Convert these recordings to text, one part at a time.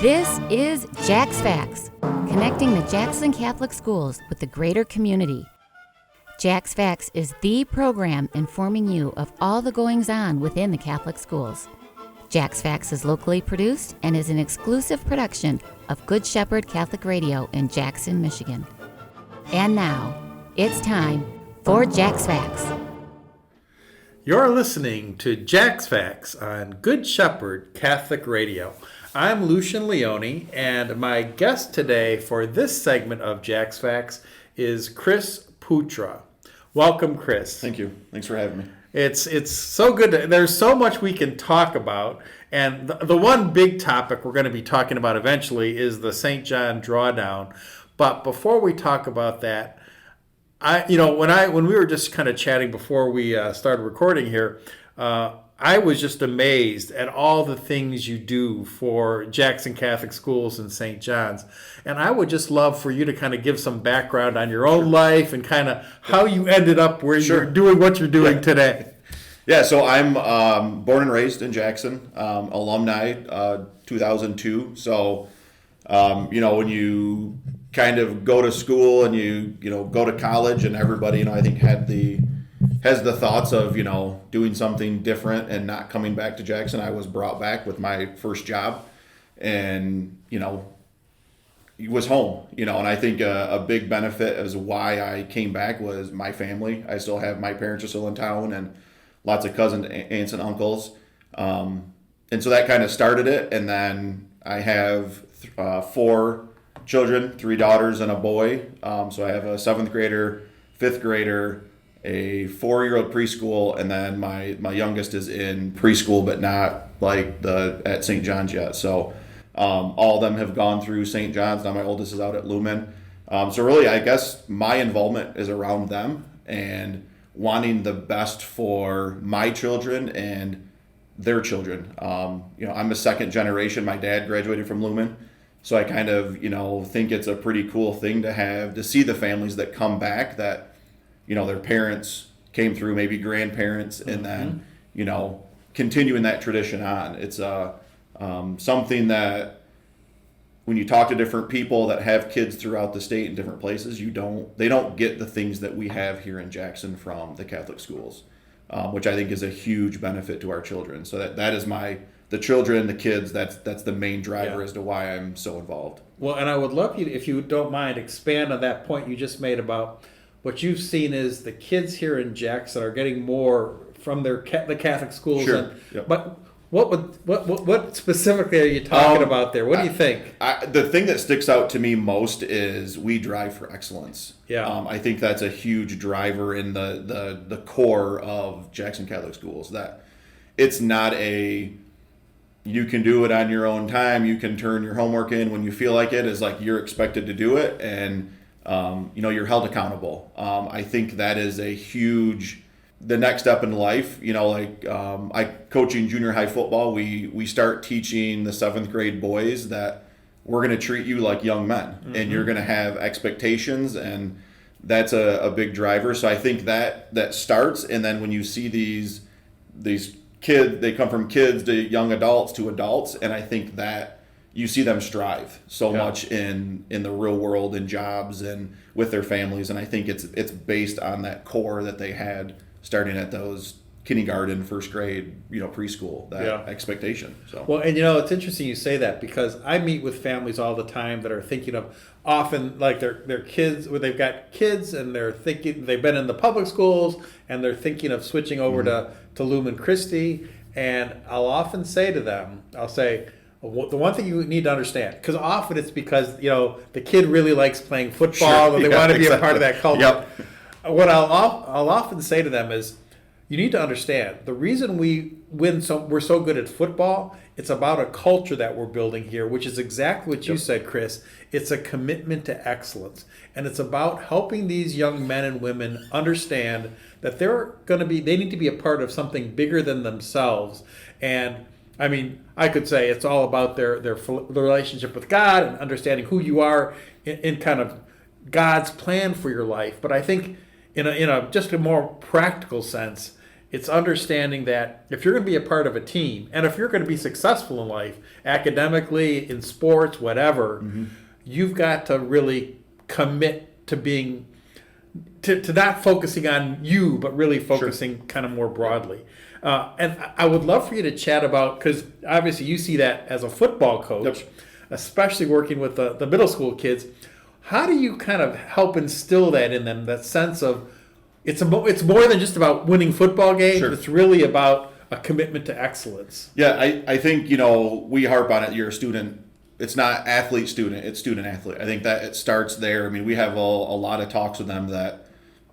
This is JACS Facts, connecting the Jackson Catholic schools with the greater community. JACS Facts is the program informing you of all the goings-on within the Catholic schools. JACS Facts is locally produced and is an exclusive production of Good Shepherd Catholic Radio in Jackson, Michigan. And now, it's time for JACS Facts. You're listening to JACS Facts on Good Shepherd Catholic Radio. I'm Leone, and my guest today for this segment of JACS Facts is Chris Putra. Welcome, Chris. Thank you. Thanks for having me. It's so good. There's so much we can talk about, and the one big topic we're going to be talking about eventually is the St. John Drawdown. But before we talk about that, when we were just kind of chatting before we started recording here, I was just amazed at all the things you do for Jackson Catholic Schools and St. John's. And I would just love for you to kind of give some background on your own life and kind of how you ended up where you're doing what you're doing today. Yeah, so I'm born and raised in Jackson, alumni, 2002. So, when you kind of go to school and you go to college, and everybody, I think has the thoughts of, doing something different and not coming back to Jackson. I was brought back with my first job and, it was home, and I think a big benefit as why I came back was my family. I still have, my parents are still in town and lots of cousins, aunts and uncles. And so that kind of started it. And then I have 4 children, 3 daughters and a boy. So I have a 7th grader, 5th grader, a 4-year-old preschool, and then my youngest is in preschool, but not at St. John's yet. So all of them have gone through St. John's. Now my oldest is out at Leone. So really, I guess my involvement is around them and wanting the best for my children and their children. I'm a second generation. My dad graduated from Leone. So I kind of, think it's a pretty cool thing to see the families that come back that, their parents came through, maybe grandparents, and then, continuing that tradition on. It's something that when you talk to different people that have kids throughout the state in different places, they don't get the things that we have here in Jackson from the Catholic schools, which I think is a huge benefit to our children. So that is the children, the kids, that's the main driver as to why I'm so involved. Well, and I would love you, if you don't mind, expand on that point you just made about what you've seen is the kids here in Jackson are getting more from the Catholic schools. Sure. Yep. But what specifically are you talking about there? What do you think? The thing that sticks out to me most is we drive for excellence. Yeah. I think that's a huge driver in the core of Jackson Catholic schools, that it's not you can do it on your own time. You can turn your homework in when you feel like it. Is like you're expected to do it, and you're held accountable. I think that is a huge, the next step in life. I coaching junior high football. We start teaching the 7th grade boys that we're going to treat you like young men, and you're going to have expectations, and that's a big driver. So I think that starts, and then when you see these kids, they come from kids to young adults to adults, and I think that you see them strive so much in the real world, in jobs and with their families, and I think it's based on that core that they had starting at those kindergarten, first grade, preschool, that expectation. So well, and it's interesting you say that, because I meet with families all the time that are thinking of often like their kids, where they've got kids and they're thinking they've been in the public schools and they're thinking of switching over to Lumen Christi, and I'll often say to them, the one thing you need to understand, because often it's because the kid really likes playing football, or they want to be a part of that culture. Yep. What I'll often say to them is, you need to understand the reason we're so good at football. It's about a culture that we're building here, which is exactly what you said, Chris. It's a commitment to excellence, and it's about helping these young men and women understand that they need to be a part of something bigger than themselves. And I mean, I could say it's all about their relationship with God and understanding who you are in kind of God's plan for your life. But I think in a just a more practical sense, It's understanding that if you're going to be a part of a team, and if you're going to be successful in life, academically, in sports, whatever, you've got to really commit to being, to not focusing on you, but really focusing kind of more broadly. And I would love for you to chat about, because obviously you see that as a football coach, especially working with the middle school kids. How do you kind of help instill that in them, that sense of it's more than just about winning football games. Sure. It's really about a commitment to excellence. Yeah, I think, we harp on it. You're a student. It's not athlete-student. It's student-athlete. I think that it starts there. I mean, we have a lot of talks with them that,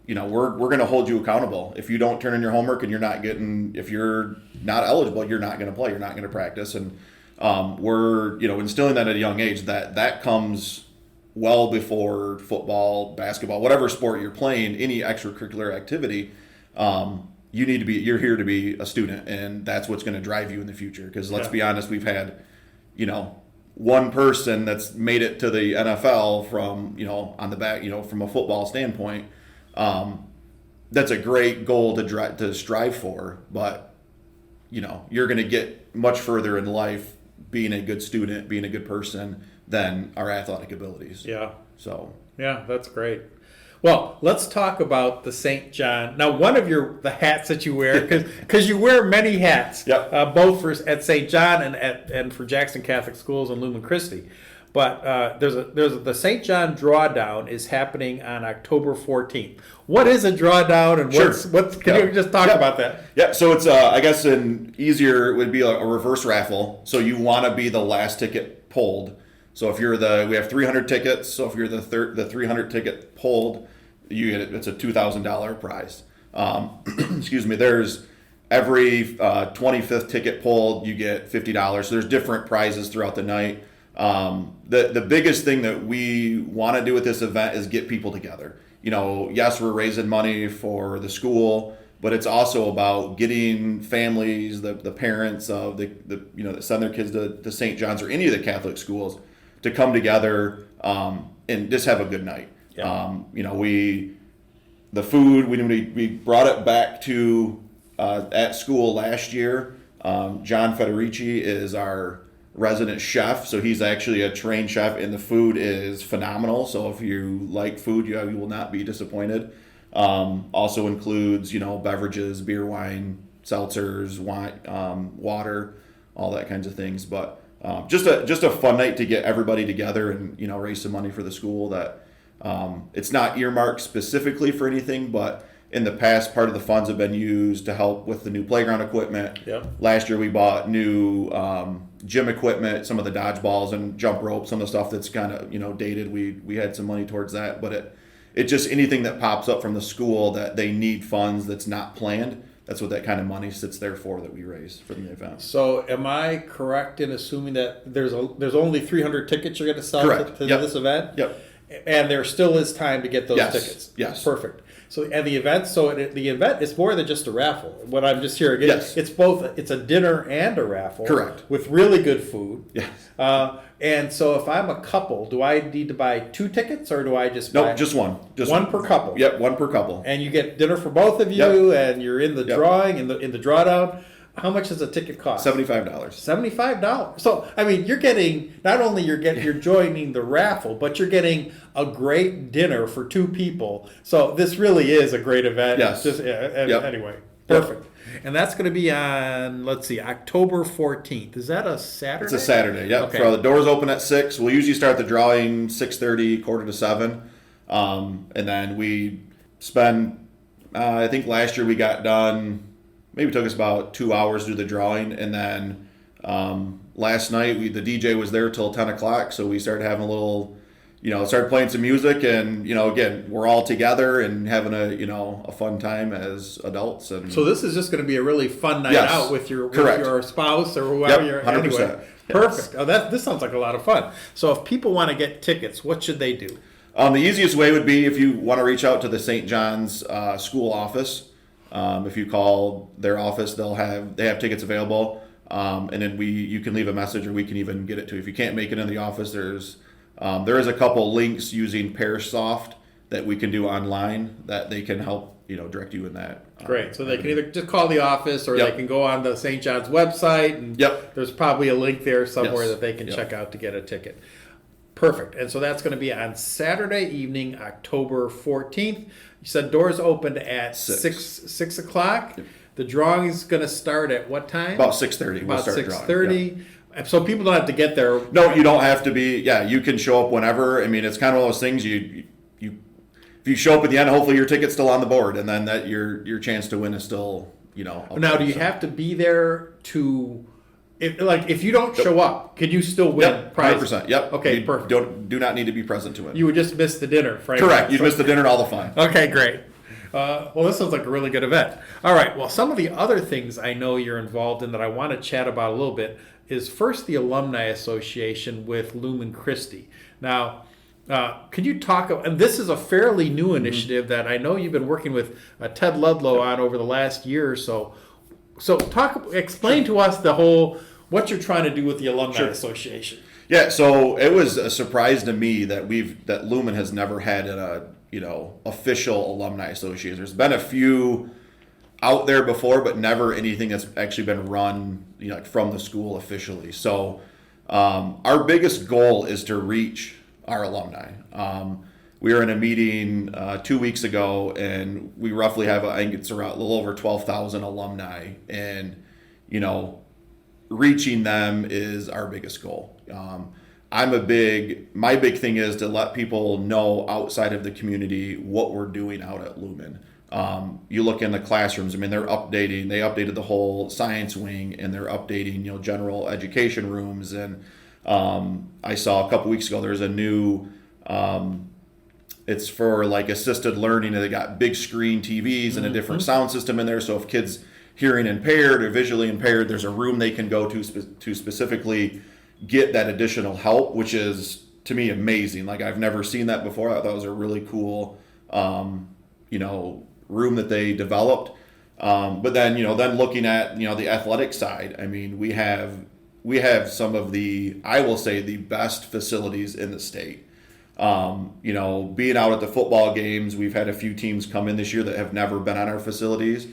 we're going to hold you accountable. If you don't turn in your homework and if you're not eligible, you're not going to play. You're not going to practice. And we're, instilling that at a young age, that comes well before football, basketball, whatever sport you're playing, any extracurricular activity, you're here to be a student, and that's what's going to drive you in the future. Because let's be honest, we've had, one person that's made it to the NFL from, on the back, from a football standpoint. That's a great goal to strive for, but, you're going to get much further in life being a good student, being a good person, than our athletic abilities. Yeah. So. Yeah, that's great. Well, let's talk about the St. John. Now, one of the hats that you wear, because you wear many hats, both at St. John and for Jackson Catholic Schools and Lumen Christi. But the St. John Drawdown is happening on October 14th. What is a drawdown, and can you just talk about that? Yeah, so it's I guess an easier would be a reverse raffle. So you want to be the last ticket pulled. So if you're we have 300 tickets. So if you're the 300 ticket pulled, it's a $2,000 prize. Excuse me. There's every 25th ticket pulled, you get $50. So there's different prizes throughout the night. The biggest thing that we want to do with this event is get people together. Yes, we're raising money for the school, but it's also about getting families, the parents of that send their kids to St. John's or any of the Catholic schools to come together and just have a good night. Yeah. The food, we brought it back to at school last year. John Federici is our resident chef, so he's actually a trained chef, and the food is phenomenal. So if you like food, you will not be disappointed. Also includes beverages, beer, wine, seltzers, wine, water, all that kinds of things. But just a fun night to get everybody together and raise some money for the school. That it's not earmarked specifically for anything, but in the past, part of the funds have been used to help with the new playground equipment. Yep. Last year, we bought new gym equipment, some of the dodgeballs and jump ropes, some of the stuff that's kind of dated. We had some money towards that, but it just anything that pops up from the school that they need funds that's not planned. That's what that kind of money sits there for, that we raise for the event. So, am I correct in assuming that there's only 300 tickets you're going to sell to this event? Yep. And there still is time to get those tickets. Yes. Perfect. So, and the event, the event is more than just a raffle. What I'm just hearing, it's both. It's a dinner and a raffle. Correct. With really good food. Yes. And so, if I'm a couple, do I need to buy 2 tickets, or do I just buy? No, just one. Just one per couple. Yep, one per couple. And you get dinner for both of you, and you're in the drawing in the drawdown. How much does a ticket cost? $75. $75. So I mean, you're getting not only you're joining the raffle, but you're getting a great dinner for 2 people. So this really is a great event. Yes. Anyway, perfect. And that's going to be on, October 14th. Is that a Saturday? It's a Saturday. Yep. Okay. So the doors open at 6. We'll usually start the drawing 6:30, 6:45, and then we spend. I think last year we got done. Maybe it took us about 2 hours to do the drawing, and then last night the DJ was there till 10 o'clock, so we started having a little, started playing some music, and again, we're all together and having a fun time as adults. And so this is just going to be a really fun night out with your spouse or whoever you're. 100%. Anyway, perfect. Oh, this sounds like a lot of fun. So if people want to get tickets, what should they do? The easiest way would be if you want to reach out to the St. John's school office. If you call their office, they have tickets available, and then you can leave a message, or we can even get it to you. If you can't make it in the office, there is a couple links using PearSoft that we can do online that they can help direct you in that. Great. So they can either just call the office or Yep. they can go on the St. John's website. And Yep. there's probably a link there somewhere Yes. that they can Yep. check out to get a ticket. Perfect. And so that's going to be on Saturday evening, October 14th. You said doors opened at 6 o'clock. Yep. The drawing is going to start at what time? About 6:30. About we'll start drawing. 6:30. So people don't have to get there. No, you don't have to be. Yeah, you can show up whenever. I mean, it's kind of one of those things. You if you show up at the end, hopefully your ticket's still on the board, and then that your chance to win is still up Now, there, do you so. have to be there to, if you don't show up, can you still win Yep, prizes? 100%. Yep. Okay, you perfect. Do not need to be present to win. You would just miss the dinner, frankly. Correct. You'd miss the dinner and all the fun. Okay, great. Well, this sounds like a really good event. All right. Well, some of the other things I know you're involved in that I want to chat about a little bit is first the Alumni Association with Lumen Christi. Now, could you talk, and this is a fairly new initiative that I know you've been working with Ted Ludlow on over the last year or so. So explain to us what you're trying to do with the Alumni Association. Yeah, so it was a surprise to me that Lumen has never had a official alumni association. There's been a few out there before, but never anything that's actually been run from the school officially. So our biggest goal is to reach our alumni. We were in a meeting 2 weeks ago, and we roughly have I think it's around a little over 12,000 alumni, and reaching them is our biggest goal. My big thing is to let people know outside of the community what we're doing out at Lumen. You look in the classrooms, I mean, they updated the whole science wing, and they're updating, general education rooms. And I saw a couple weeks ago, there's a new, it's for like assisted learning, and they got big screen TVs and a different sound system in there. So if kids hearing impaired or visually impaired, there's a room they can go to specifically get that additional help, which is to me amazing. Like, I've never seen that before. I thought it was a really cool room that they developed. But then then looking at the athletic side, I mean, we have some of I will say the best facilities in the state. Being out at the football games, we've had a few teams come in this year that have never been on our facilities,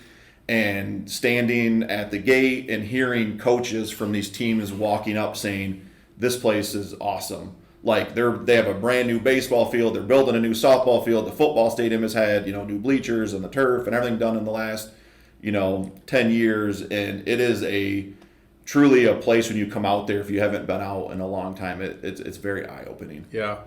and standing at the gate and hearing coaches from these teams walking up saying, "This place is awesome." Like, they have a brand new baseball field, they're building a new softball field, the football stadium has had, new bleachers and the turf and everything done in the last, 10 years. And it is truly a place when you come out there, if you haven't been out in a long time, it's very eye-opening. Yeah.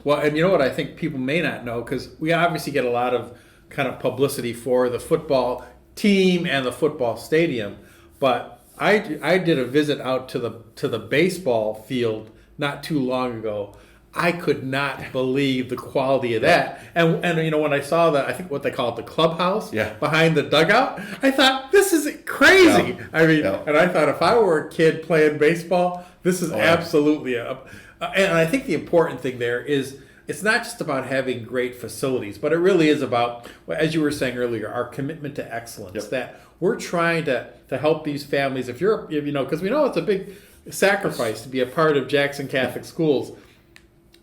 Well, and you know what I think people may not know, because we obviously get a lot of kind of publicity for the football team and the football stadium, but I did a visit out to the baseball field not too long ago. I could not believe the quality of that. And when I saw that, I think what they call it, the clubhouse behind the dugout, I thought, this is crazy. Yeah. I mean, and I thought if I were a kid playing baseball, this is absolutely and I think the important thing there is it's not just about having great facilities, but it really is about, as you were saying earlier, our commitment to excellence, that we're trying to help these families. Because we know it's a big sacrifice to be a part of Jackson Catholic Schools,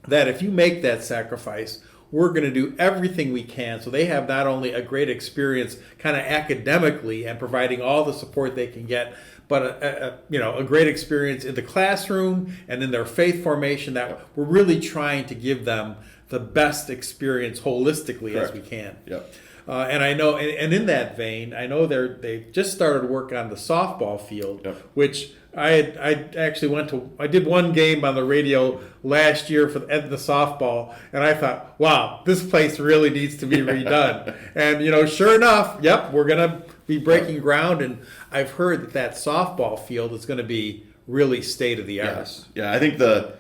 that if you make that sacrifice, we're going to do everything we can so they have not only a great experience kind of academically and providing all the support they can get, but a great experience in the classroom and in their faith formation, that we're really trying to give them the best experience holistically as we can. Yep. And I know, and in that vein, I know they just started work on the softball field, which I actually I did one game on the radio last year for the softball, and I thought, wow, this place really needs to be redone. And sure enough, we're gonna be breaking ground, and I've heard that softball field is going to be really state of the art. Yes. Yeah, I think the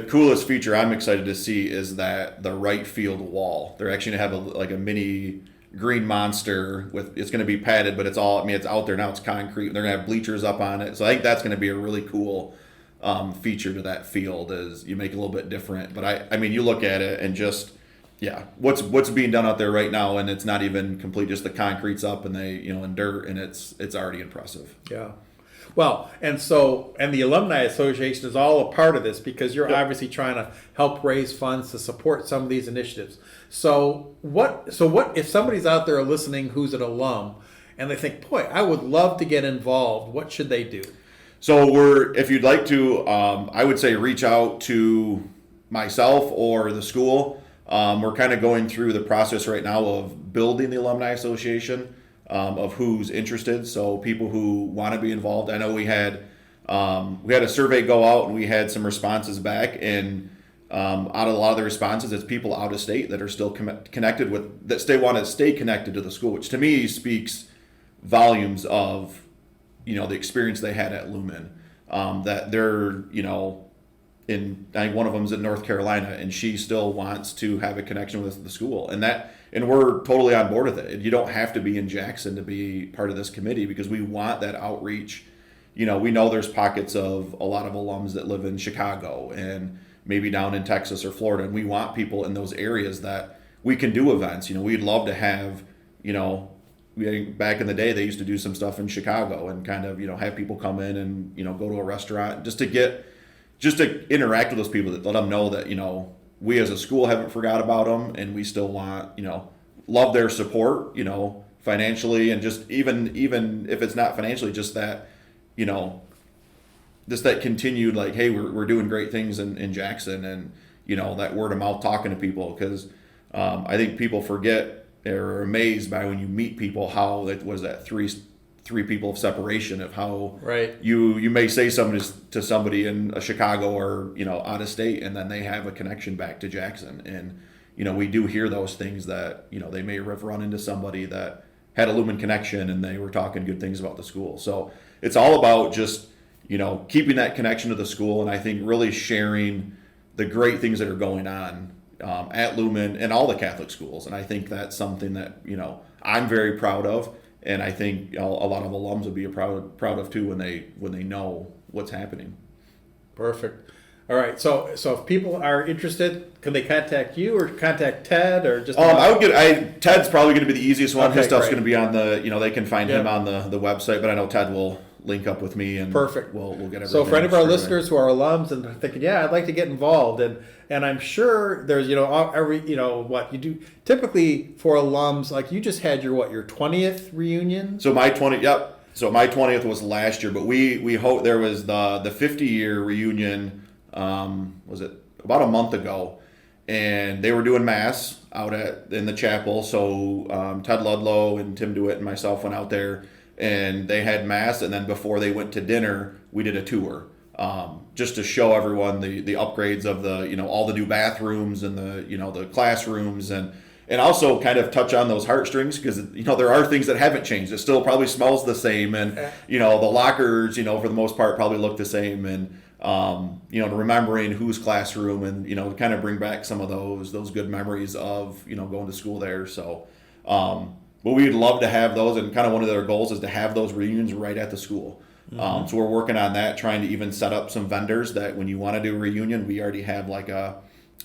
coolest feature I'm excited to see is that the right field wall. They're actually going to have a mini green monster it's going to be padded, but it's out there now, it's concrete. They're going to have bleachers up on it. So I think that's going to be a really cool feature to that field, as you make it a little bit different. But I mean, you look at it and just, what's being done out there right now, and it's not even complete, just the concrete's up and and dirt, and it's already impressive. Yeah. Well, and the Alumni Association is all a part of this because you're obviously trying to help raise funds to support some of these initiatives. So what if somebody's out there listening who's an alum and they think, boy, I would love to get involved, what should they do? So if you'd like to, I would say reach out to myself or the school. We're kind of going through the process right now of building the Alumni Association, of who's interested. So people who want to be involved. I know we had a survey go out and we had some responses back, and out of a lot of the responses, it's people out of state that are still connected with, that still want to stay connected to the school, which to me speaks volumes of, the experience they had at Lumen. That they're, I think one of them's in North Carolina, and she still wants to have a connection with the school, and we're totally on board with it. You don't have to be in Jackson to be part of this committee because we want that outreach. We know there's pockets of a lot of alums that live in Chicago and maybe down in Texas or Florida, and we want people in those areas that we can do events. We'd love to have, back in the day they used to do some stuff in Chicago and kind of, have people come in and, go to a restaurant just to interact with those people, that let them know that, we as a school haven't forgot about them, and we still want, love their support, financially, and just even if it's not financially, just that, just that continued, like, hey, we're doing great things in Jackson, and, that word of mouth talking to people, because I think people forget, they're amazed by when you meet people how it was that three people of separation of how you may say something to somebody in Chicago or out of state, and then they have a connection back to Jackson. And we do hear those things that they may have run into somebody that had a Lumen connection and they were talking good things about the school. So it's all about just keeping that connection to the school, and I think really sharing the great things that are going on at Lumen and all the Catholic schools. And I think that's something that I'm very proud of. And I think a lot of alums would be proud of too when they know what's happening. Perfect. All right. So if people are interested, can they contact you or contact Ted or just? Ted's probably going to be the easiest one. Okay, His stuff's great. going to be on the they can find him on the website. But I know Ted will link up with me, and perfect. We'll get everything. So for any of our straight listeners who are alums and are thinking, yeah, I'd like to get involved, and I'm sure there's every what you do typically for alums, like you just had your 20th reunion. So my 20th was last year, but we hope there was the 50-year reunion. Was it about a month ago, and they were doing mass out in the chapel. So Ted Ludlow and Tim DeWitt and myself went out there, and they had mass, and then before they went to dinner, we did a tour, just to show everyone the upgrades of the all the new bathrooms and the classrooms, and also kind of touch on those heartstrings, because there are things that haven't changed. It still probably smells the same, and the lockers for the most part probably look the same, and remembering whose classroom, and to kind of bring back some of those good memories of going to school there. So but we'd love to have those, and kind of one of their goals is to have those reunions right at the school. So we're working on that, trying to even set up some vendors that when you want to do a reunion, we already have like a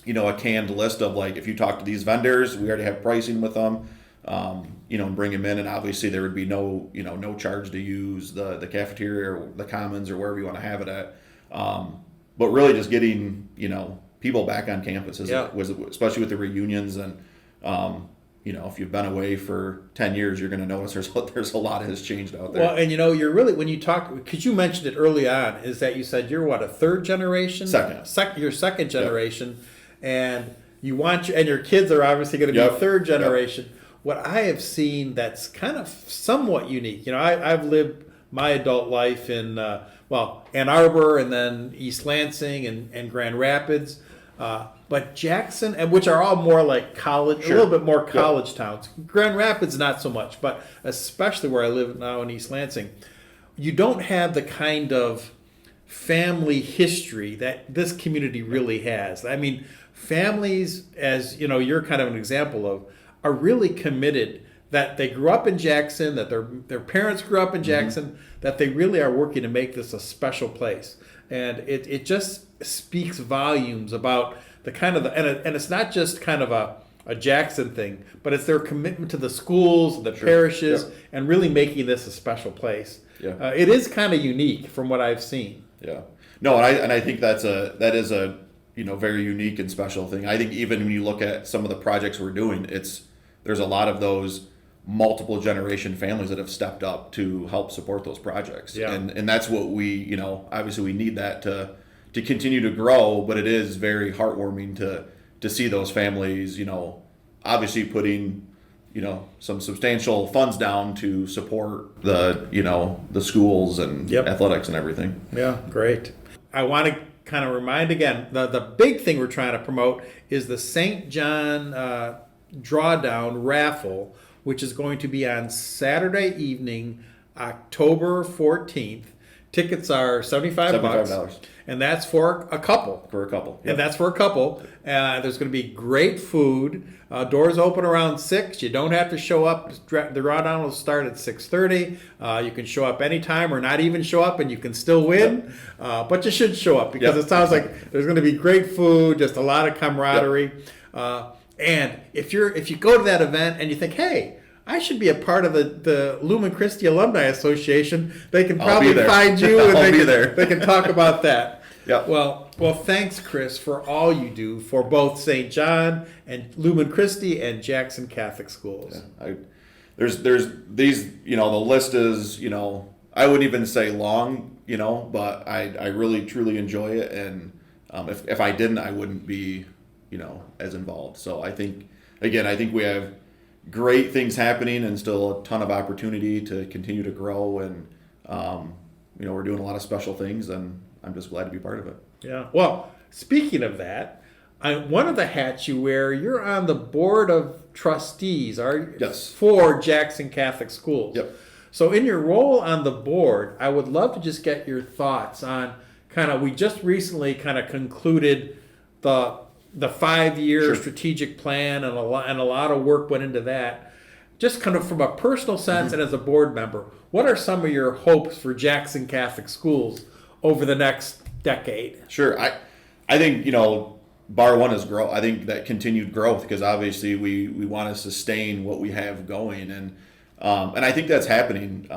canned list of, like, if you talk to these vendors, we already have pricing with them, and bring them in. And obviously there would be no charge to use the cafeteria or the commons or wherever you want to have it at. But really just getting, people back on campus, especially with the reunions. And, if you've been away for 10 years, you're going to notice there's a lot has changed out there. Well, and you're really, when you talk, because you mentioned it early on, is that you said you're a third generation? You're second generation. Yep. And your kids are obviously going to be third generation. Yep. What I have seen that's kind of somewhat unique, I've lived my adult life in, Ann Arbor, and then East Lansing and Grand Rapids. But Jackson, and which are all more like college, a little bit more college towns. Grand Rapids, not so much, but especially where I live now in East Lansing, you don't have the kind of family history that this community really has. I mean, families, as you're kind of an example of, are really committed, that they grew up in Jackson, that their parents grew up in Jackson, that they really are working to make this a special place. And it just speaks volumes about the kind of and it's not just kind of a Jackson thing, but it's their commitment to the schools, the parishes, and really making this a special place. Yeah. It is kind of unique from what I've seen. Yeah. No, and I think that is a very unique and special thing. I think even when you look at some of the projects we're doing, there's a lot of those multiple generation families that have stepped up to help support those projects. Yeah. And that's what we, obviously we need that to continue to grow, but it is very heartwarming to see those families, obviously putting, some substantial funds down to support the schools and athletics and everything. Yeah, great. I want to kind of remind again, the big thing we're trying to promote is the St. John Drawdown Raffle, which is going to be on Saturday evening, October 14th. Tickets are $75. And that's for a couple. For a couple. Yep. And that's for a couple. There's going to be great food. Doors open around 6. You don't have to show up. The drawdown will start at 6:30. You can show up anytime or not even show up, and you can still win. Yep. But you should show up because it sounds like there's going to be great food, just a lot of camaraderie. Yep. And if you go to that event and you think, hey, I should be a part of the Lumen Christi Alumni Association, they can probably find you and they can talk about that. Yep. Well, thanks, Chris, for all you do for both St. John and Lumen Christi and Jackson Catholic Schools. Yeah, there's these, the list is, I wouldn't even say long, but I really truly enjoy it, and if I didn't, I wouldn't be, as involved. So I think we have great things happening and still a ton of opportunity to continue to grow, and we're doing a lot of special things, and I'm just glad to be part of it. Yeah. Well, speaking of that, one of the hats you wear, you're on the board of trustees, Yes. for Jackson Catholic Schools. Yep. So in your role on the board, I would love to just get your thoughts on we just recently concluded the 5-year strategic plan, and a lot of work went into that. Just from a personal sense and as a board member, what are some of your hopes for Jackson Catholic Schools over the next decade? Sure. I think, bar one is growth. I think that continued growth, because obviously we want to sustain what we have going, and I think that's happening.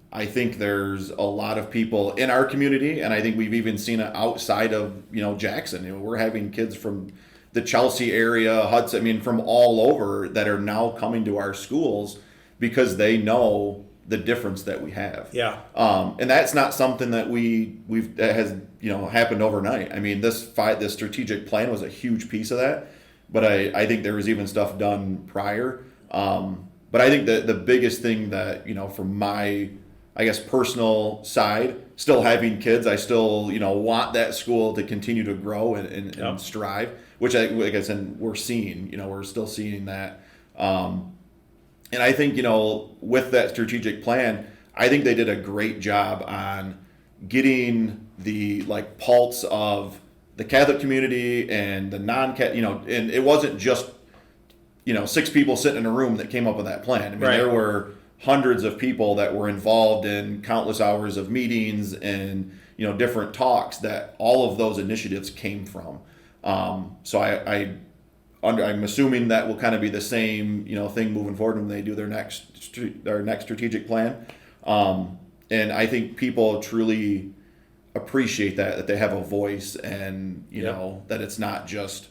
I think there's a lot of people in our community, and I think we've even seen it outside of, Jackson. We're having kids from the Chelsea area, Hudson, from all over that are now coming to our schools because they know the difference that we have. Yeah. And that's not something that that has happened overnight. This strategic plan was a huge piece of that, but I think there was even stuff done prior. But I think that the biggest thing that, from my, personal side, still having kids, I still, want that school to continue to grow and strive, which like I said, we're seeing, we're still seeing that. And I think, with that strategic plan, I think they did a great job on getting the pulse of the Catholic community and the non-Catholic, and it wasn't just, 6 people sitting in a room that came up with that plan. Right. There were hundreds of people that were involved in countless hours of meetings and, different talks that all of those initiatives came from. So I'm assuming that will kind of be the same, thing moving forward when they do their next strategic plan. And I think people truly appreciate that they have a voice, and, that it's not just,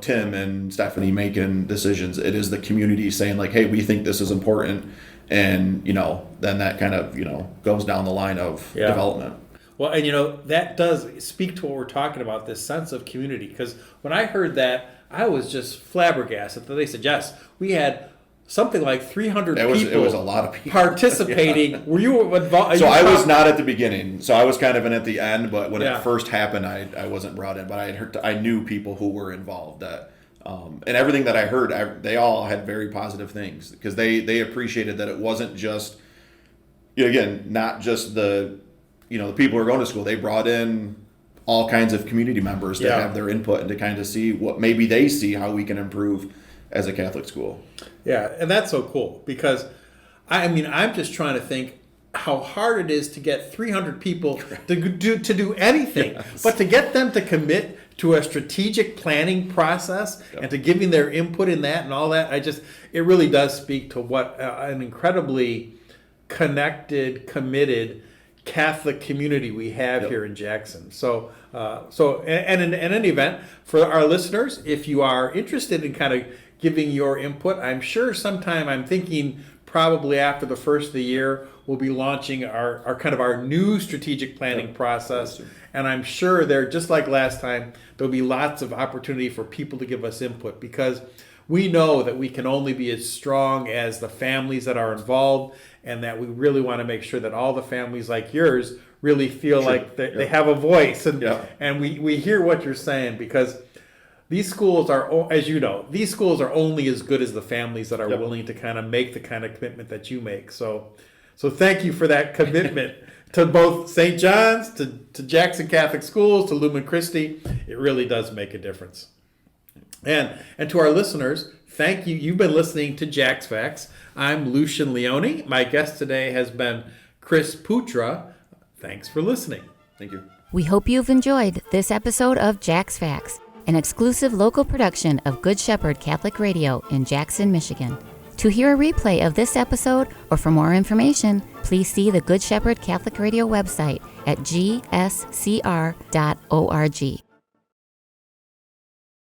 Tim and Stephanie making decisions. It is the community saying hey, we think this is important. And, then that kind of, goes down the line of development. Well, and that does speak to what we're talking about, this sense of community. Because when I heard that, I was just flabbergasted that they said, yes, we had something like 300 people. It was a lot of people participating. Yeah. Were you involved? So I was not at the beginning. So I was kind of in at the end. But when it first happened, I wasn't brought in. But I knew people who were involved. That and everything that I heard, they all had very positive things, because they appreciated that it wasn't just, again, not just the the people who are going to school. They brought in all kinds of community members to have their input and to kind of see what maybe they see how we can improve as a Catholic school. Yeah, and that's so cool, because I'm just trying to think how hard it is to get 300 people to do anything, but to get them to commit to a strategic planning process and to giving their input in that and all that. It really does speak to what an incredibly connected, committed Catholic community we have here in Jackson. So in any event, for our listeners, if you are interested in kind of giving your input, I'm sure sometime, I'm thinking probably after the first of the year, we'll be launching our new strategic planning process. And I'm sure there, just like last time, there'll be lots of opportunity for people to give us input, because we know that we can only be as strong as the families that are involved, and that we really want to make sure that all the families like yours really feel like they have a voice. And we hear what you're saying, because these schools are, as you know, these schools are only as good as the families that are willing to kind of make the kind of commitment that you make. So thank you for that commitment to both St. John's, to Jackson Catholic Schools, to Lumen Christi. It really does make a difference. And to our listeners, thank you. You've been listening to JACS Facts. I'm Lucian Leone. My guest today has been Chris Putra. Thanks for listening. Thank you. We hope you've enjoyed this episode of JACS Facts, an exclusive local production of Good Shepherd Catholic Radio in Jackson, Michigan. To hear a replay of this episode or for more information, please see the Good Shepherd Catholic Radio website at gscr.org.